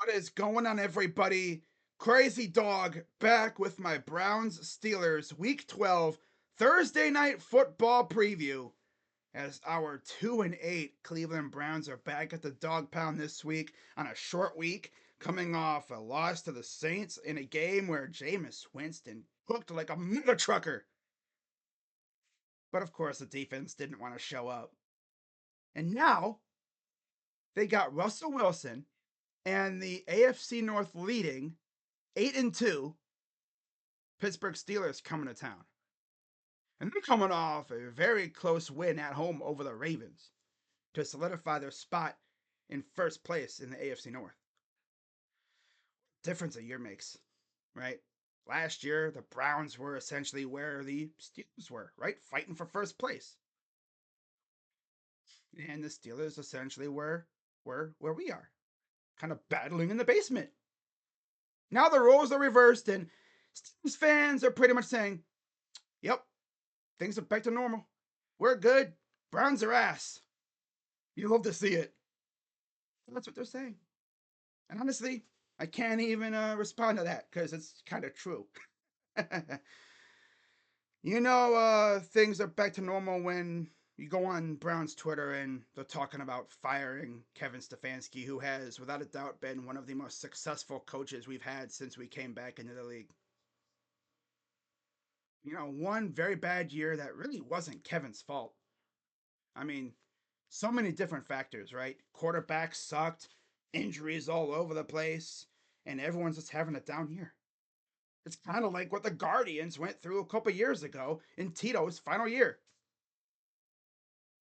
What is going on, everybody? Crazy Dog back with my Browns Steelers Week 12 Thursday night football preview. As our 2-8 Cleveland Browns are back at the dog pound this week on a short week, coming off a loss to the Saints in a game where Jameis Winston hooked like a mother trucker. But of course, the defense didn't want to show up. And now they got Russell Wilson and the AFC North leading 8-2 Pittsburgh Steelers coming to town. And they're coming off a very close win at home over the Ravens to solidify their spot in first place in the AFC North. Difference a year makes, right? Last year, the Browns were essentially where the Steelers were, right? Fighting for first place. And the Steelers essentially were where we are, kind of battling in the basement. Now the roles are reversed, and Steelers fans are pretty much saying, yep, things are back to normal. We're good. Browns are ass. You love to see it. That's what they're saying. And honestly, I can't even respond to that because it's kind of true. Things are back to normal when you go on Brown's Twitter and they're talking about firing Kevin Stefanski, who has, without a doubt, been one of the most successful coaches we've had since we came back into the league. One very bad year that really wasn't Kevin's fault. I mean, so many different factors, right? Quarterbacks sucked, injuries all over the place, and everyone's just having it down here. It's kind of like what the Guardians went through a couple years ago in Tito's final year.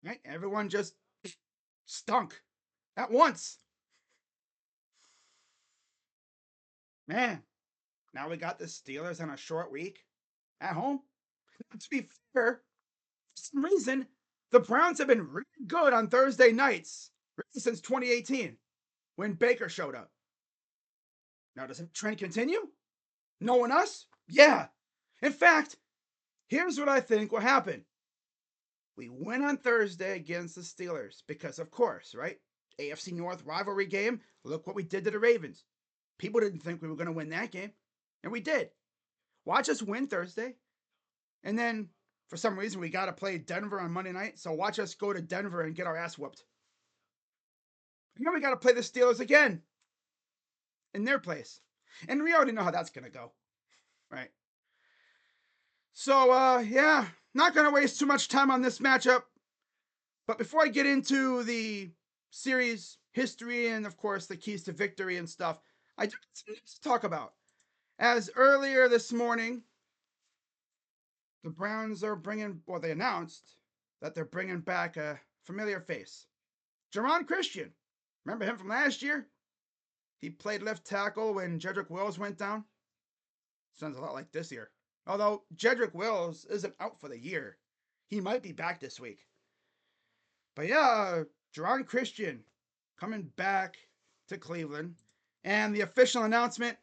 Right? Everyone just stunk at once. Man, now we got the Steelers on a short week at home. To be fair, for some reason, the Browns have been really good on Thursday nights since 2018 when Baker showed up. Now, does the trend continue? Knowing us? Yeah. In fact, here's what I think will happen. We win on Thursday against the Steelers because, of course, right? AFC North rivalry game. Look what we did to the Ravens. People didn't think we were going to win that game, and we did. Watch us win Thursday, and then for some reason we got to play Denver on Monday night. So watch us go to Denver and get our ass whooped. And then we got to play the Steelers again in their place, and we already know how that's going to go, right? So yeah, not going to waste too much time on this matchup. But before I get into the series history and, of course, the keys to victory and stuff, I do need to talk about. As earlier this morning, the Browns are they announced that they're bringing back a familiar face. Jerron Christian. Remember him from last year? He played left tackle when Jedrick Wills went down. Sounds a lot like this year. Although Jedrick Wills isn't out for the year. He might be back this week. But yeah, Jerron Christian coming back to Cleveland. And the official announcement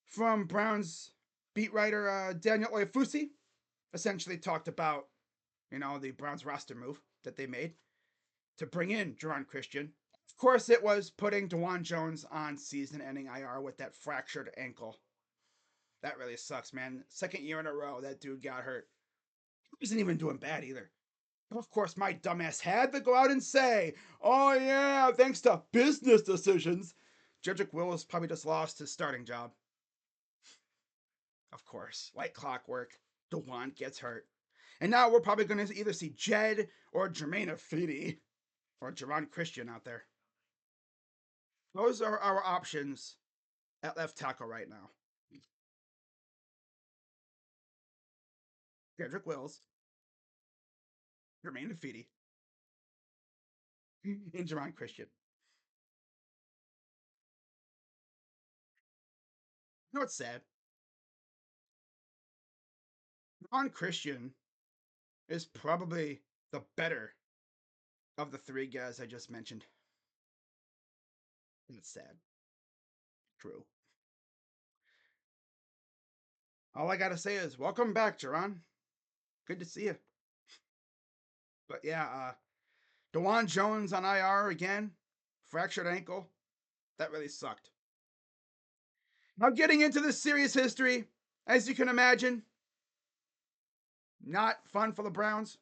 from Browns beat writer Daniel Oyefusi essentially talked about, the Browns roster move that they made to bring in Jerron Christian. Of course, it was putting DeJuan Jones on season-ending IR with that fractured ankle. That really sucks, man. Second year in a row that dude got hurt. He wasn't even doing bad either. Of course, my dumbass had to go out and say, oh yeah, thanks to business decisions, Jedrick Wills probably just lost his starting job. Of course, like clockwork, DeJuan gets hurt. And now we're probably going to either see Jed or Jermaine Afidi or Jerron Christian out there. Those are our options at left tackle right now. Jedrick Wills, Jermaine Afidi, and Jerron Christian. You know what's sad? Jerron Christian is probably the better of the three guys I just mentioned. And it's sad. True. All I gotta say is welcome back, Jerron. Good to see you. But yeah, DeJuan Jones on IR again, fractured ankle. That really sucked. Now, getting into the series history, as you can imagine, not fun for the Browns.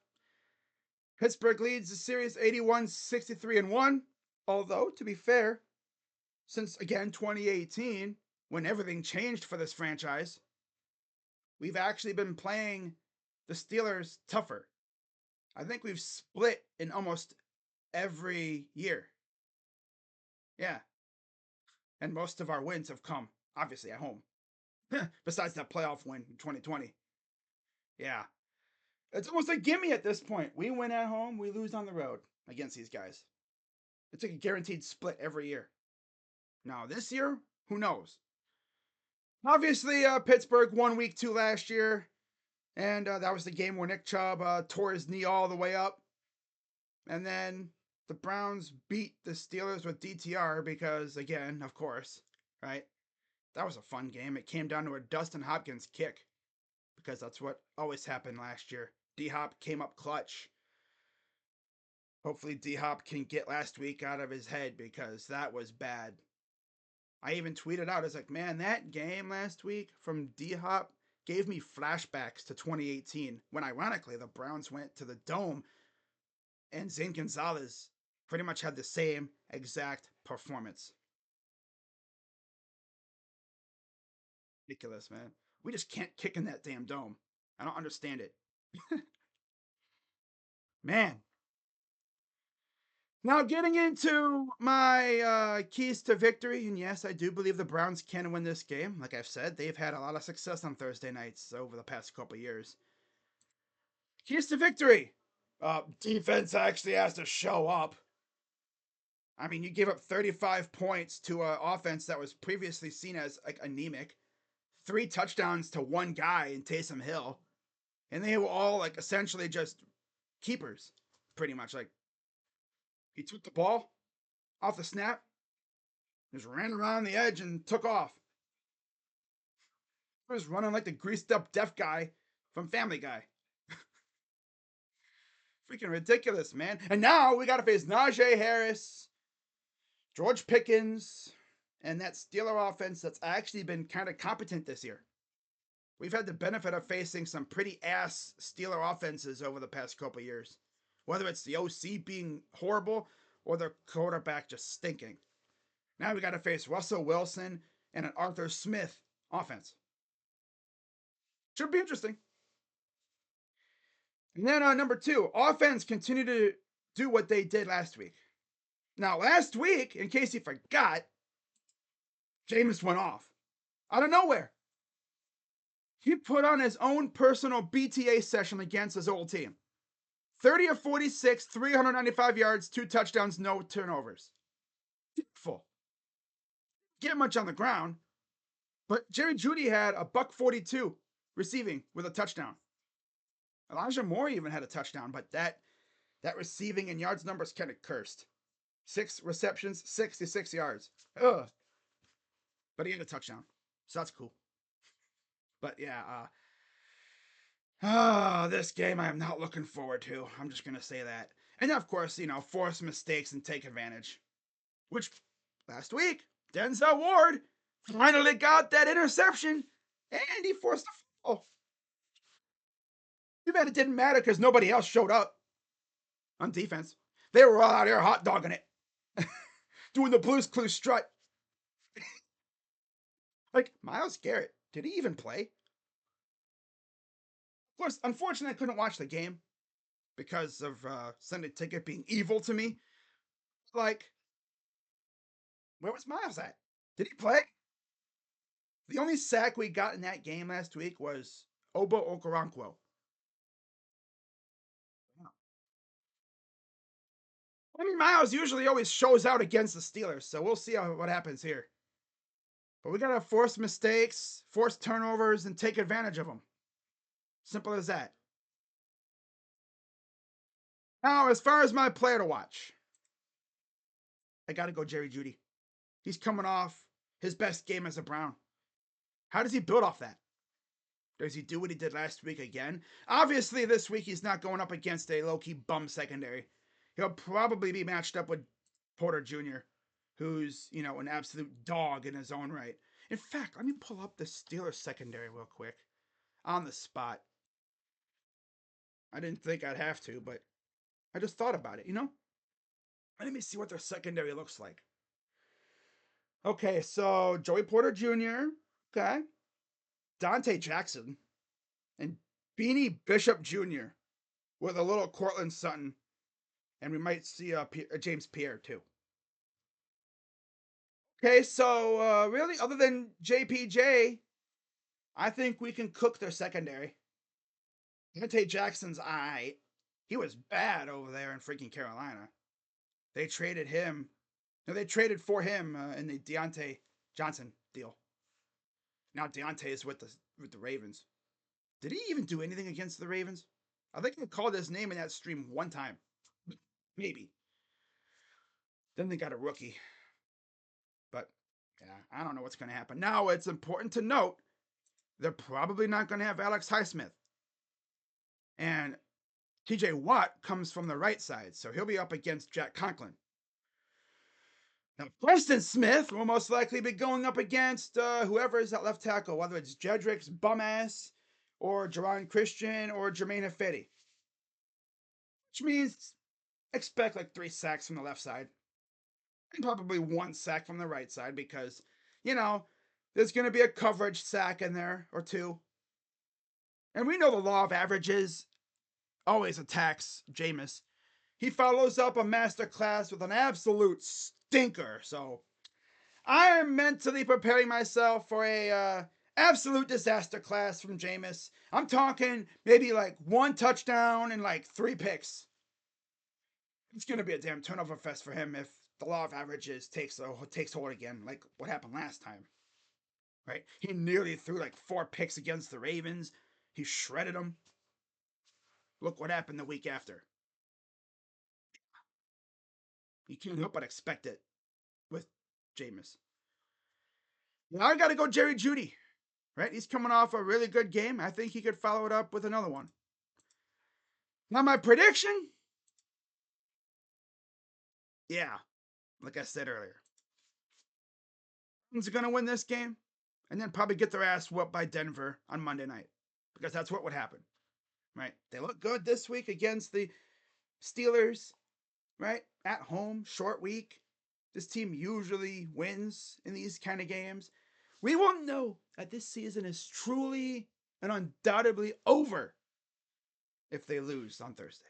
Pittsburgh leads the series 81-63-1. Although, to be fair, since again 2018, when everything changed for this franchise, we've actually been playing the Steelers tougher. I think we've split in almost every year. Yeah. And most of our wins have come, obviously, at home. Besides that playoff win in 2020. Yeah. It's almost a gimme at this point. We win at home, we lose on the road against these guys. It's like a guaranteed split every year. Now, this year, who knows? Obviously, Pittsburgh won week 2 last year, and that was the game where Nick Chubb tore his knee all the way up. And then the Browns beat the Steelers with DTR because, again, of course, right? That was a fun game. It came down to a Dustin Hopkins kick because that's what always happened last year. D-Hop came up clutch. Hopefully D-Hop can get last week out of his head because that was bad. I even tweeted out, I was like, man, that game last week from D-Hop gave me flashbacks to 2018 when, ironically, the Browns went to the Dome and Zane Gonzalez pretty much had the same exact performance. Ridiculous, man. We just can't kick in that damn dome. I don't understand it. Man. Now, getting into my keys to victory, and yes, I do believe the Browns can win this game. Like I've said, they've had a lot of success on Thursday nights over the past couple years. Keys to victory. Defense actually has to show up. I mean, you gave up 35 points to an offense that was previously seen as like anemic. 3 touchdowns to one guy in Taysom Hill. And they were all like essentially just keepers, pretty much. Like, he took the ball off the snap, just ran around the edge and took off. He was running like the greased up deaf guy from Family Guy. Freaking ridiculous, man. And now we got to face Najee Harris, George Pickens, and that Steeler offense that's actually been kind of competent this year. We've had the benefit of facing some pretty ass Steeler offenses over the past couple years. Whether it's the OC being horrible or the quarterback just stinking. Now we got to face Russell Wilson and an Arthur Smith offense. Should be interesting. And then number 2, offense continue to do what they did last week. Now, last week, in case you forgot, Jameis went off out of nowhere. He put on his own personal BTA session against his old team. 30 of 46, 395 yards, 2 touchdowns, no turnovers. Beautiful. Get much on the ground, but Jerry Jeudy had a $142 receiving with a touchdown. Elijah Moore even had a touchdown, but that receiving and yards numbers kind of cursed. 6 receptions, 66 yards. Ugh. But he had a touchdown, so that's cool. But yeah, this game I am not looking forward to. I'm just gonna say that. And of course, force mistakes and take advantage. Which last week, Denzel Ward finally got that interception, and he forced a fumble. Too bad it didn't matter because nobody else showed up on defense. They were all out here hot dogging it, doing the Blues Clues strut. Like, Myles Garrett, did he even play? Of course, unfortunately, I couldn't watch the game because of Sunday Ticket being evil to me. Like, where was Myles at? Did he play? The only sack we got in that game last week was Oba Okoronkwo. I mean, Myles usually always shows out against the Steelers, so we'll see what happens here. But we got to force mistakes, force turnovers, and take advantage of them. Simple as that. Now, as far as my player to watch, I got to go Jerry Jeudy. He's coming off his best game as a Brown. How does he build off that? Does he do what he did last week again? Obviously, this week he's not going up against a low-key bum secondary. He'll probably be matched up with Porter Jr., who's, an absolute dog in his own right. In fact, let me pull up the Steelers secondary real quick on the spot. I didn't think I'd have to, but I just thought about it, you know? Let me see what their secondary looks like. Okay, so Joey Porter Jr., okay, Dante Jackson, and Beanie Bishop Jr. with a little Cortland Sutton, and we might see James Pierre too. Okay, so really, other than JPJ, I think we can cook their secondary. Dante Jackson's eye, he was bad over there in freaking Carolina. They traded him. No, they traded for him in the Deontay Johnson deal. Now Deontay is with the Ravens. Did he even do anything against the Ravens? I think I called his name in that stream one time. Maybe. Then they got a rookie. But yeah, I don't know what's going to happen. Now it's important to note they're probably not going to have Alex Highsmith. And TJ Watt comes from the right side, so he'll be up against Jack Conklin. Now, Preston Smith will most likely be going up against whoever is at left tackle, whether it's Jedrick's bum-ass or Jerron Christian or Jermaine Ifedi. Which means expect like 3 sacks from the left side and probably 1 sack from the right side because, you know, there's going to be a coverage sack in there or 2. And we know the law of averages always attacks Jameis. He follows up a masterclass with an absolute stinker. So I am mentally preparing myself for a absolute disaster class from Jameis. I'm talking maybe like 1 touchdown and like 3 picks. It's going to be a damn turnover fest for him if the law of averages takes hold again, like what happened last time. Right? He nearly threw like 4 picks against the Ravens. He shredded them. Look what happened the week after. You can't help but expect it with Jameis. Now I got to go Jerry Jeudy. Right? He's coming off a really good game. I think he could follow it up with another one. Now my prediction? Yeah, like I said earlier. Are going to win this game and then probably get their ass whooped by Denver on Monday night because that's what would happen. Right? They look good this week against the Steelers, right? At home, short week. This team usually wins in these kind of games. We won't know that this season is truly and undoubtedly over if they lose on Thursday.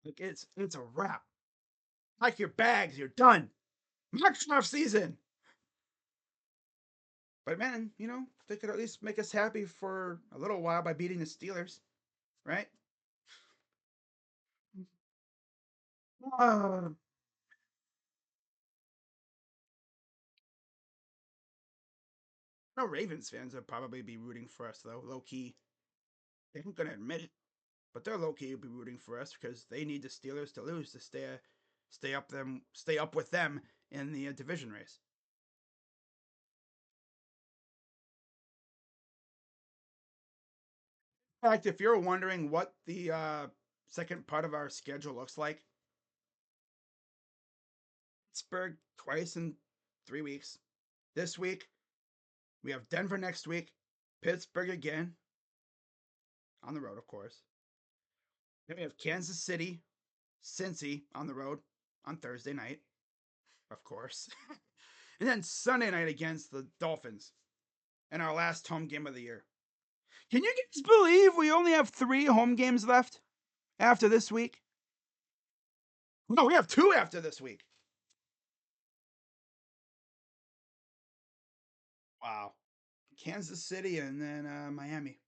Like it's a wrap. Pack your bags, you're done. March off season. But man, you know, they could at least make us happy for a little while by beating the Steelers, right? Uh, no Ravens fans would probably be rooting for us though, low key. They aren't gonna admit it, but they're low key be rooting for us because they need the Steelers to lose to stay up with them in the division race. In fact, if you're wondering what the second part of our schedule looks like, Pittsburgh twice in 3 weeks. This week we have Denver next week, Pittsburgh again on the road, of course. Then we have Kansas City, Cincy on the road on Thursday night, of course. And then Sunday night against the Dolphins in our last home game of the year. Can you guys believe we only have 3 home games left after this week? No, we have 2 after this week. Wow. Kansas City and then Miami.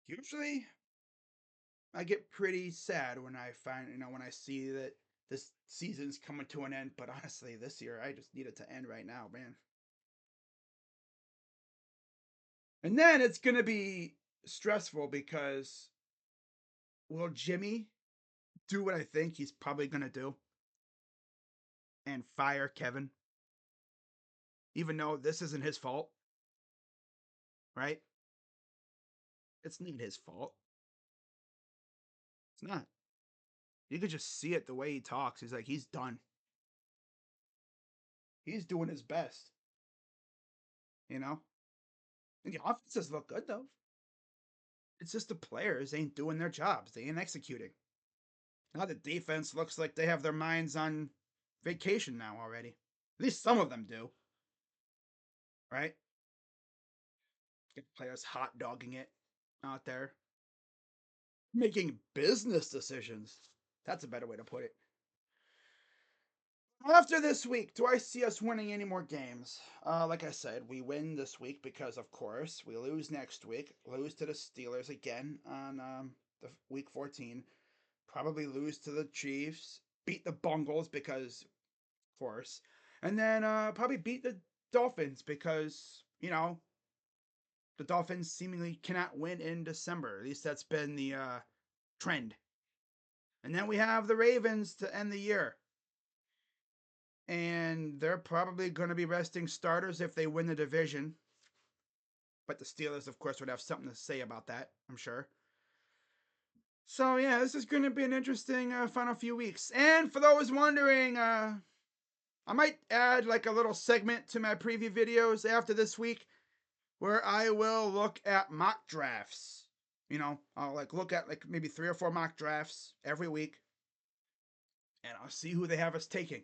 Usually I get pretty sad when I find, when I see that this season's coming to an end. But honestly, this year, I just need it to end right now, man. And then it's going to be stressful because will Jimmy do what I think he's probably going to do and fire Kevin? Even though this isn't his fault, right? It's not his fault. It's not. You could just see it the way he talks. He's like, he's done. He's doing his best, you know? And the offenses look good, though. It's just the players ain't doing their jobs. They ain't executing. Now the defense looks like they have their minds on vacation now already. At least some of them do, right? Get players hot dogging it out there, making business decisions. That's a better way to put it. After this week, do I see us winning any more games? Like I said, we win this week because, of course, we lose next week. Lose to the Steelers again on the week 14. Probably lose to the Chiefs. Beat the Bungles because, of course, and then probably beat the Dolphins because the Dolphins seemingly cannot win in December. At least that's been the trend. And then we have the Ravens to end the year. And they're probably going to be resting starters if they win the division. But the Steelers, of course, would have something to say about that, I'm sure. So, yeah, this is going to be an interesting final few weeks. And for those wondering, I might add like a little segment to my preview videos after this week where I will look at mock drafts. I'll look at maybe 3 or 4 mock drafts every week, and I'll see who they have us taking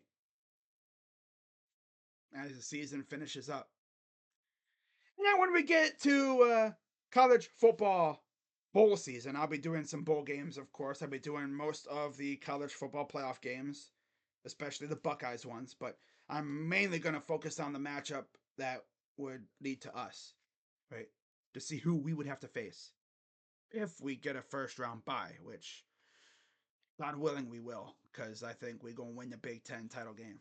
as the season finishes up. And when we get to college football bowl season, I'll be doing some bowl games, of course. I'll be doing most of the college football playoff games, especially the Buckeyes ones, but I'm mainly going to focus on the matchup that would lead to us, right? To see who we would have to face if we get a first round bye, which God willing we will, because I think we're going to win the Big Ten title game.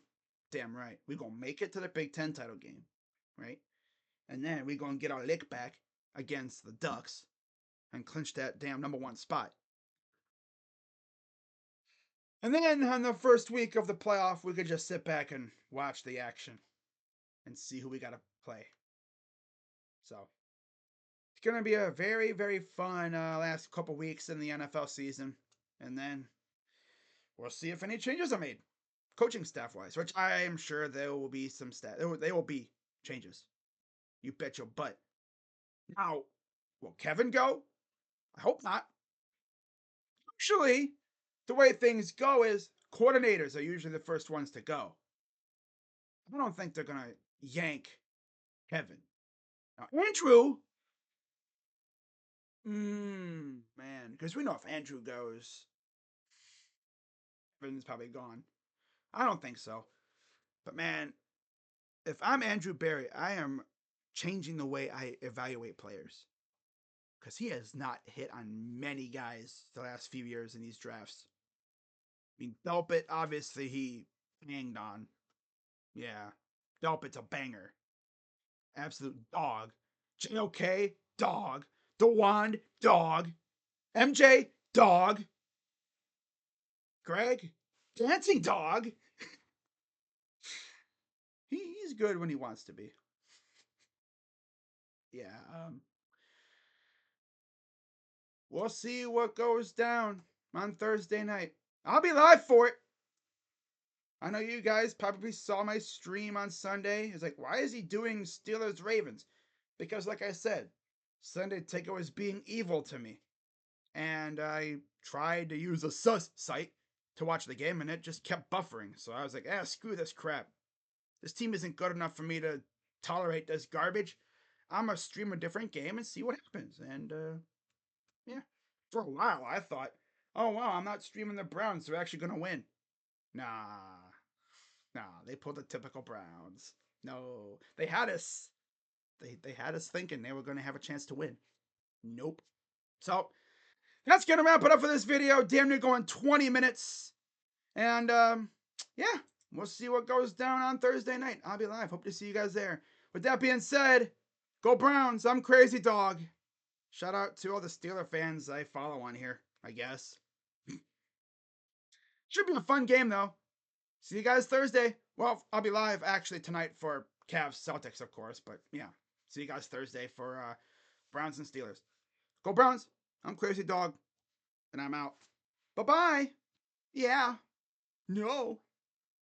Damn right. We're going to make it to the Big Ten title game, right? And then we're going to get our lick back against the Ducks and clinch that damn #1 spot. And then on the first week of the playoff, we could just sit back and watch the action and see who we got to play. So it's going to be a very, very fun last couple weeks in the NFL season. And then we'll see if any changes are made, coaching staff wise, which I am sure there will be some There will be changes. You bet your butt. Now, will Kevin go? I hope not. Usually, the way things go is coordinators are usually the first ones to go. I don't think they're going to yank Kevin. Now, Andrew, man, because we know if Andrew goes, Kevin's probably gone. I don't think so. But man, if I'm Andrew Berry, I am changing the way I evaluate players. Because he has not hit on many guys the last few years in these drafts. I mean, Delpit, obviously, he hanged on. Yeah. Delpit's a banger. Absolute dog. JOK, dog. DeWand, dog. MJ, dog. Greg, dancing dog. He's good when he wants to be. Yeah. We'll see what goes down on Thursday night. I'll be live for it. I know you guys probably saw my stream on Sunday. It's like, why is he doing Steelers Ravens? Because, like I said, Sunday Ticket was being evil to me. And I tried to use a sus site to watch the game, and it just kept buffering. So I was like, screw this crap. This team isn't good enough for me to tolerate this garbage. I'm going to stream a different game and see what happens. And, yeah. For a while, I thought, oh, wow, I'm not streaming the Browns. They're actually going to win. Nah, they pulled the typical Browns. No, they had us. They had us thinking they were going to have a chance to win. Nope. So that's going to wrap it up for this video. Damn near going 20 minutes. And yeah, we'll see what goes down on Thursday night. I'll be live. Hope to see you guys there. With that being said, go Browns. I'm Crazy Dog. Shout out to all the Steeler fans I follow on here, I guess. Should be a fun game, though. See you guys Thursday. Well, I'll be live actually tonight for Cavs Celtics, of course. But yeah, see you guys Thursday for Browns and Steelers. Go Browns. I'm Crazy Dog, and I'm out. Bye bye. Yeah. No.